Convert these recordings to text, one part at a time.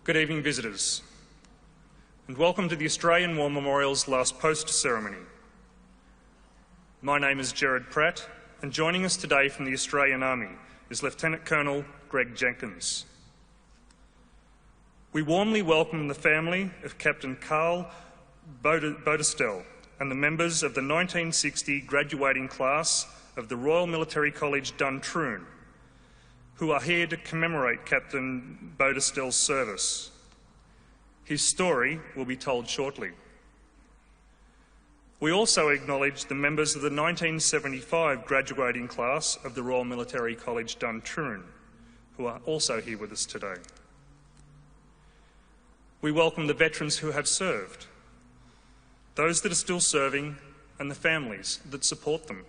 Good evening, visitors, and welcome to the Australian War Memorial's last post ceremony. My name is Gerard Pratt, and joining us today from the Australian Army is Lieutenant Colonel Greg Jenkins. We warmly welcome the family of Captain Karl Baudistel and the members of the 1960 graduating class of the Royal Military College Duntroon, who are here to commemorate Captain Baudistel's service. His story will be told shortly. We also acknowledge the members of the 1975 graduating class of the Royal Military College Duntroon, who are also here with us today. We welcome the veterans who have served, those that are still serving, and the families that support them.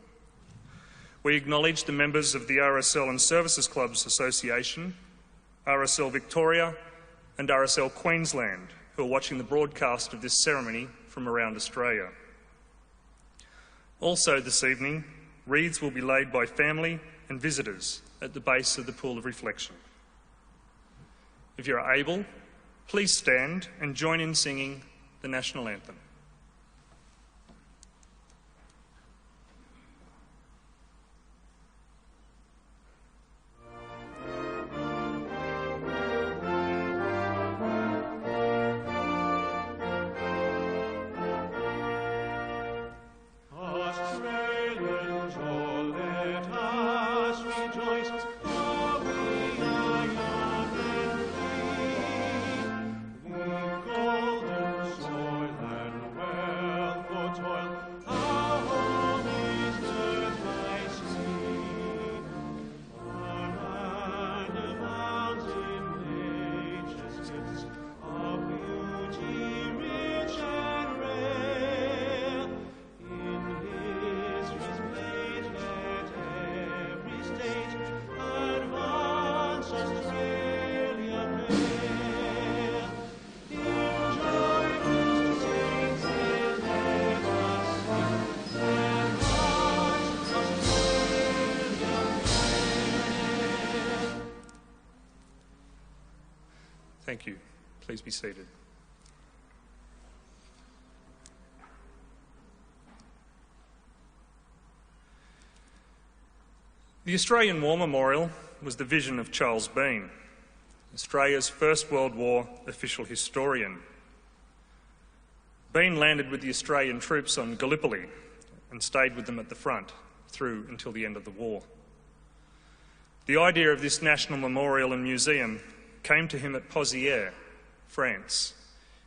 We acknowledge the members of the RSL and Services Clubs Association, RSL Victoria and RSL Queensland, who are watching the broadcast of this ceremony from around Australia. Also this evening, wreaths will be laid by family and visitors at the base of the Pool of Reflection. If you are able, please stand and join in singing the National Anthem. Thank you. Please be seated. The Australian War Memorial was the vision of Charles Bean, Australia's First World War official historian. Bean landed with the Australian troops on Gallipoli and stayed with them at the front through until the end of the war. The idea of this national memorial and museum came to him at Pozières, France,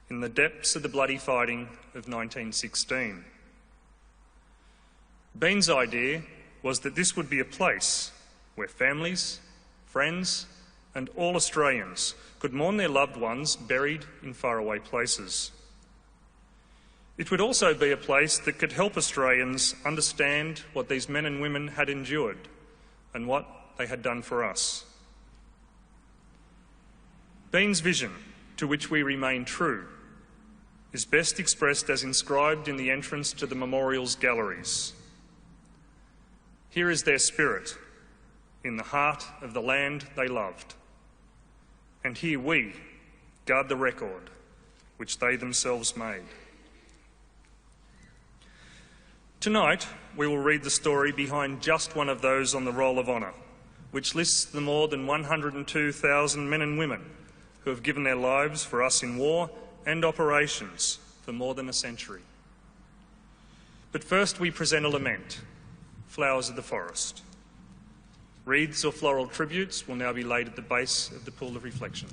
in the depths of the bloody fighting of 1916. Bean's idea was that this would be a place where families, friends, and all Australians could mourn their loved ones buried in faraway places. It would also be a place that could help Australians understand what these men and women had endured and what they had done for us. Bean's vision, to which we remain true, is best expressed as inscribed in the entrance to the memorial's galleries. Here is their spirit, in the heart of the land they loved. And here we guard the record which they themselves made. Tonight, we will read the story behind just one of those on the Roll of Honour, which lists the more than 102,000 men and women who have given their lives for us in war and operations for more than a century. But first we present a lament, Flowers of the Forest. Wreaths or floral tributes will now be laid at the base of the Pool of Reflection.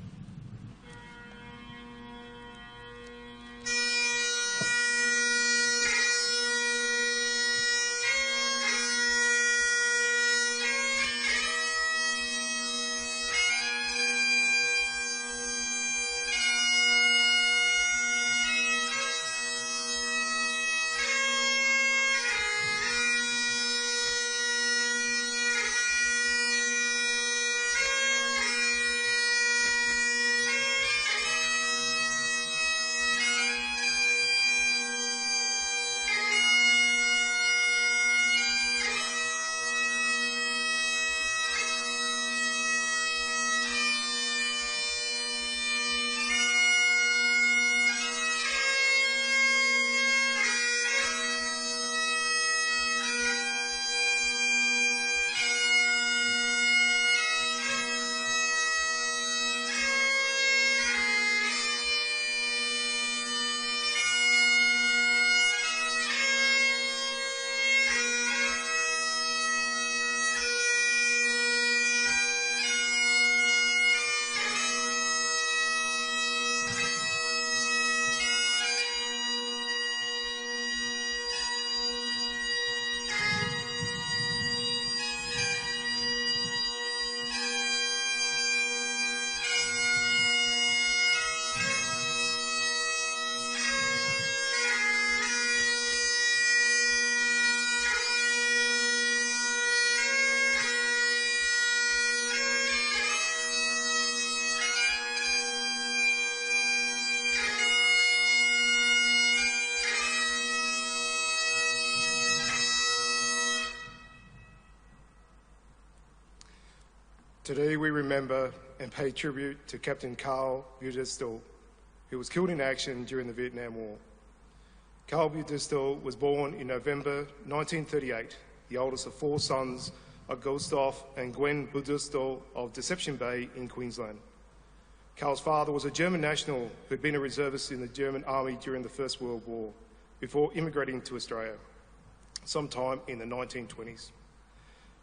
Today we remember and pay tribute to Captain Karl Baudistel, who was killed in action during the Vietnam War. Karl Baudistel was born in November 1938, the oldest of 4 sons of Gustav and Gwen Baudistel of Deception Bay in Queensland. Karl's father was a German national who had been a reservist in the German army during the First World War before immigrating to Australia sometime in the 1920s.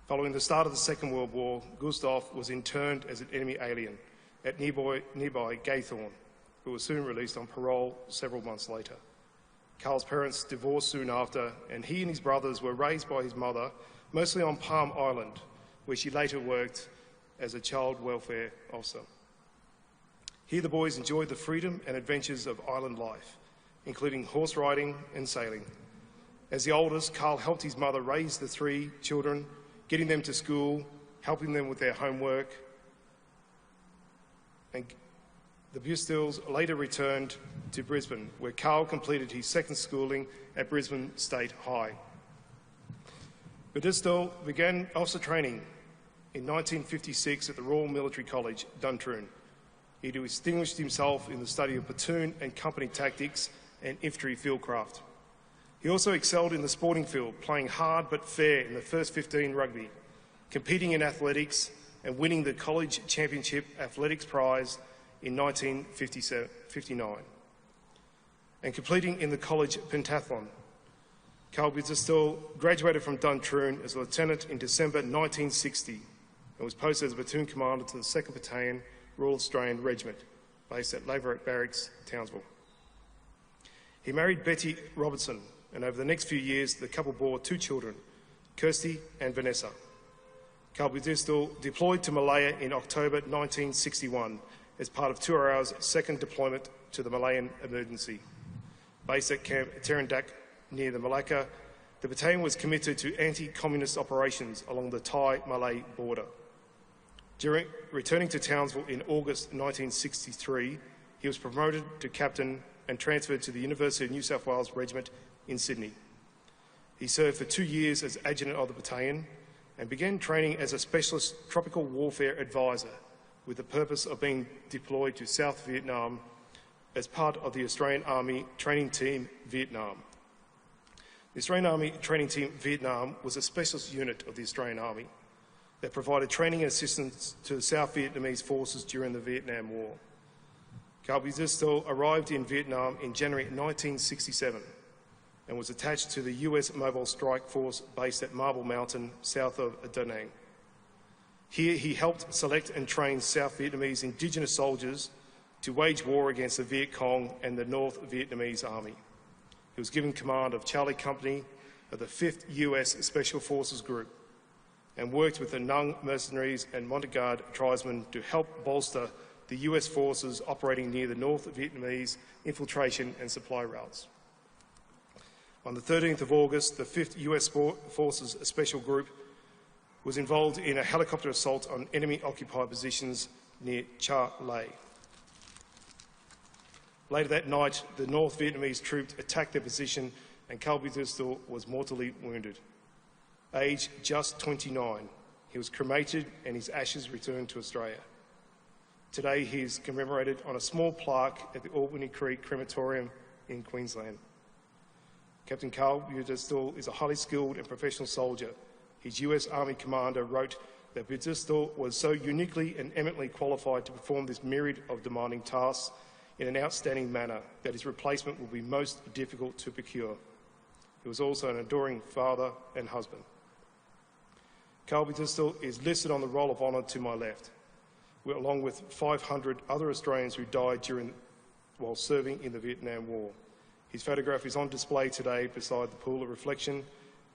Following the start of the Second World War, Gustav was interned as an enemy alien at nearby Gaythorne, but was soon released on parole several months later. Karl's parents divorced soon after, and he and his brothers were raised by his mother, mostly on Palm Island, where she later worked as a child welfare officer. Here the boys enjoyed the freedom and adventures of island life, including horse riding and sailing. As the oldest, Karl helped his mother raise the 3 children, getting them to school, helping them with their homework. And the Baudistels later returned to Brisbane, where Karl completed his second schooling at Brisbane State High. Baudistel began officer training in 1956 at the Royal Military College, Duntroon. He distinguished himself in the study of platoon and company tactics and infantry fieldcraft. He also excelled in the sporting field, playing hard but fair in the first 15 rugby, competing in athletics and winning the College Championship Athletics Prize in 1959, and completing in the College Pentathlon. Karl Baudistel graduated from Duntroon as a lieutenant in December 1960 and was posted as a platoon commander to the 2nd Battalion, Royal Australian Regiment, based at Laverick Barracks, Townsville. He married Betty Robertson, and over the next few years, the couple bore 2 children, Kirsty and Vanessa. Karl Baudistel deployed to Malaya in October 1961 as part of Tooarao's second deployment to the Malayan emergency. Based at Camp Terendak near the Malacca, the battalion was committed to anti-communist operations along the Thai-Malay border. Returning to Townsville in August 1963, he was promoted to captain and transferred to the University of New South Wales Regiment in Sydney. He served for 2 years as adjutant of the battalion and began training as a specialist tropical warfare advisor with the purpose of being deployed to South Vietnam as part of the Australian Army Training Team Vietnam. The Australian Army Training Team Vietnam was a specialist unit of the Australian Army that provided training and assistance to the South Vietnamese forces during the Vietnam War. Karl Baudistel arrived in Vietnam in January 1967 and was attached to the US Mobile Strike Force based at Marble Mountain, south of Da Nang. Here he helped select and train South Vietnamese Indigenous soldiers to wage war against the Viet Cong and the North Vietnamese Army. He was given command of Charlie Company of the 5th US Special Forces Group and worked with the Nung mercenaries and Montagnard tribesmen to help bolster the US forces operating near the North Vietnamese infiltration and supply routes. On the 13th of August, the 5th US Forces Special Group was involved in a helicopter assault on enemy-occupied positions near Cha Lai. Later that night, the North Vietnamese troops attacked their position and Karl Baudistel was mortally wounded. Aged just 29, he was cremated and his ashes returned to Australia. Today, he is commemorated on a small plaque at the Albany Creek Crematorium in Queensland. Captain Karl Baudistel is a highly skilled and professional soldier. His US Army commander wrote that Baudistel was so uniquely and eminently qualified to perform this myriad of demanding tasks in an outstanding manner that his replacement will be most difficult to procure. He was also an adoring father and husband. Karl Baudistel is listed on the Roll of Honour to my left, along with 500 other Australians who died while serving in the Vietnam War. His photograph is on display today beside the pool of reflection,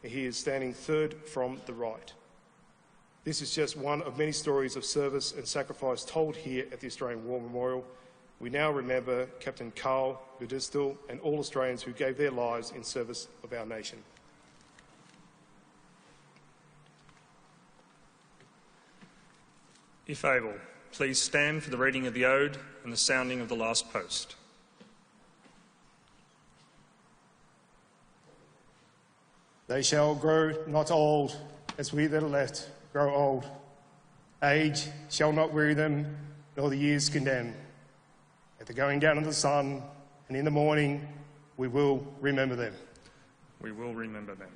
and he is standing 3rd from the right. This is just one of many stories of service and sacrifice told here at the Australian War Memorial. We now remember Captain Karl Baudistel and all Australians who gave their lives in service of our nation. If able, please stand for the reading of the Ode and the sounding of the last post. They shall grow not old, as we that are left grow old. Age shall not weary them, nor the years condemn. At the going down of the sun and in the morning, we will remember them. We will remember them.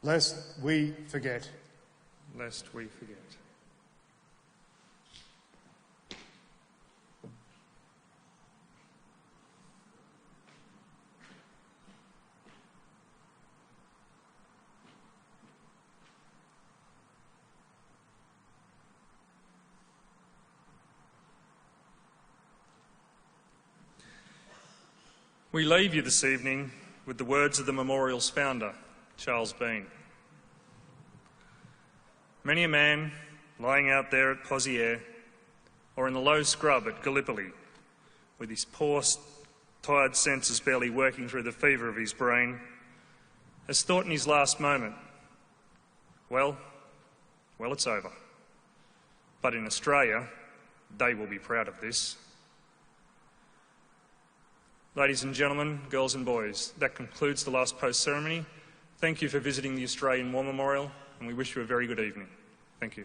Lest we forget. Lest we forget. We leave you this evening with the words of the memorial's founder, Charles Bean. Many a man lying out there at Pozières or in the low scrub at Gallipoli, with his poor, tired senses barely working through the fever of his brain, has thought in his last moment, well, it's over. But in Australia, they will be proud of this. Ladies and gentlemen, girls and boys, that concludes the last post-ceremony. Thank you for visiting the Australian War Memorial, and we wish you a very good evening. Thank you.